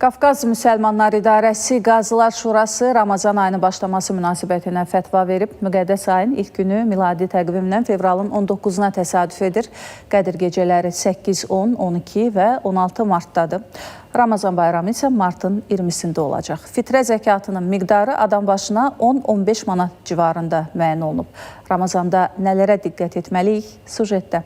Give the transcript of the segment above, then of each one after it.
Qafqaz Müsəlmanlar İdarəsi Qazılar Şurası Ramazan ayının başlaması münasibətinə fətva verib. Müqəddəs ayın ilk günü miladi təqvimlə fevralın 19-na təsadüf edir. Qədir gecələri 8, 10, 12 və 16 martdadır. Ramazan bayramı isə martın 20-sində olacaq. Fitrə zəkatının miqdarı adam başına 10-15 manat civarında müəyyən olunub. Ramazanda nələrə diqqət etməliyik? Sujetdə.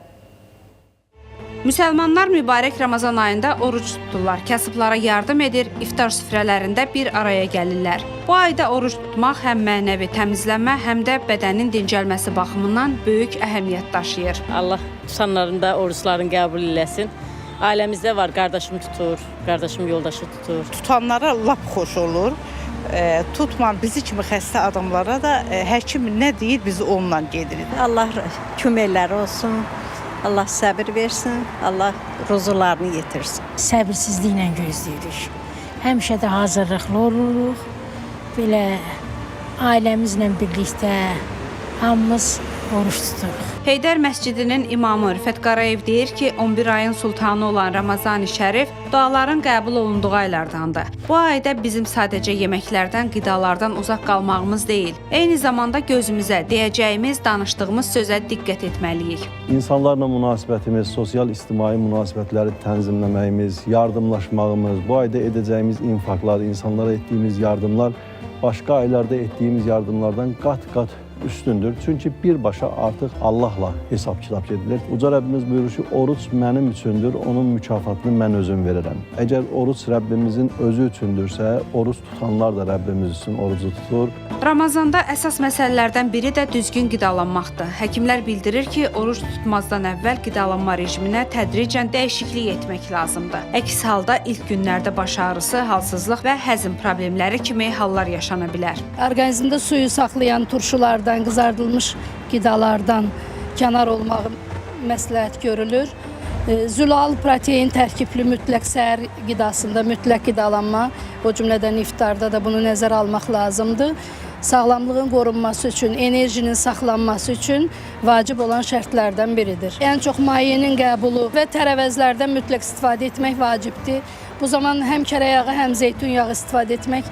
Müsəlmanlar mübarək Ramazan ayında oruc tuturlar, kasıblara yardım edir, iftar süfrələrində bir araya gəlirlər. Bu ayda oruc tutmaq həm mənəvi təmizlənmə, həm də bədənin dincəlməsi baxımından böyük əhəmiyyət daşıyır. Allah tutanların da oruçlarını qəbul eləsin. Ailəmizdə var, qardaşım tutur, qardaşım yoldaşı tutur. Tutanlara lap xoş olur. Tutman bizi kimi xəstə adamlara da həkim nə deyir, biz onunla gedirik. Allah köməkləri olsun. Allah səbir versin, Allah ruzularını yetirsin. Səbirsizliklə gözləyirik. Həmişə də hazırlıqlı oluruq. Belə ailəmizlə birlikdə hamımız oruç tuturuq. Heydər məscidinin imamı Rüfət Qarayev deyir ki, 11 ayın sultanı olan Ramazan-ı Şərif duaların qəbul olunduğu aylardandır. Bu ayda bizim sadəcə yeməklərdən, qidalardan uzaq qalmağımız deyil, eyni zamanda gözümüzə, deyəcəyimiz, danışdığımız sözə diqqət etməliyik. İnsanlarla münasibətimiz, sosial-ictimai münasibətləri tənzimləməyimiz, yardımlaşmağımız, bu ayda edəcəyimiz infaqlar, insanlara etdiyimiz yardımlar başqa aylarda etdiyimiz yardımlardan qat-qat üstündür. Çünki birbaşa artıq Allahla hesab-kitab gedilir. Uca Rəbbimiz buyurur ki, oruç mənim üçündür, onun mükafatını mən özüm verirəm. Əgər oruç Rəbbimizin özü üçündürsə, oruç tutanlar da Rəbbimiz üçün orucu tutur. Ramazanda əsas məsələlərdən biri də düzgün qidalanmaqdır. Həkimlər bildirir ki, oruç tutmazdan əvvəl qidalanma rejiminə tədricən dəyişiklik etmək lazımdır. Əks halda ilk günlərdə baş ağrısı, halsızlıq və həzm problemləri kimi hallar yaşana bilər. Orqanizmdə suyu saxlayan turşulardan, qızardılmış qidalardan kənar olmağı məsləhət görülür. Zülallı protein tərkibli mütləq səhər qidasında mütləq qidalanma, o cümlədən iftarda da bunu nəzərə almaq lazımdır. Sağlamlığın qorunması üçün, enerjinin saxlanması üçün vacib olan şərtlərdən biridir. Ən çox mayenin qəbulu və tərəvəzlərdən mütləq istifadə etmək vacibdir. Bu zaman həm kərə yağı, həm zeytun yağı istifadə etmək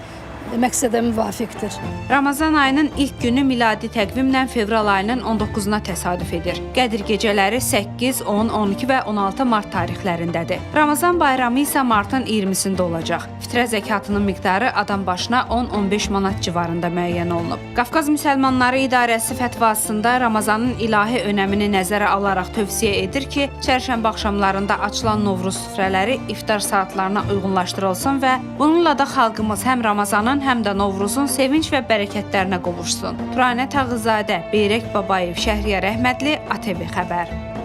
məqsədə müvafiqdir. Ramazan ayının ilk günü miladi təqvimlə fevral ayının 19-na təsadüf edir. Qədir gecələri 8, 10, 12 və 16 mart tarixlərindədir. Ramazan bayramı isə martın 20-sində olacaq. Fitrə zəkatının miqdarı adam başına 10-15 manat civarında müəyyən olunub. Qafqaz Müsəlmanları İdarəsi fətvasında Ramazanın ilahi önəmini nəzərə alaraq tövsiyə edir ki, çərşənbə axşamlarında açılan Novruz süfrələri iftar saatlarına uyğunlaşdırılsın və bununla da xalqımız həm Ramazanın həm də Novruzun sevinç və bərəkətlərinə qovuşsun. Turanə Tağızadə, Beyrək Babayev, Şəhriyar Əhmədli, ATV xəbər.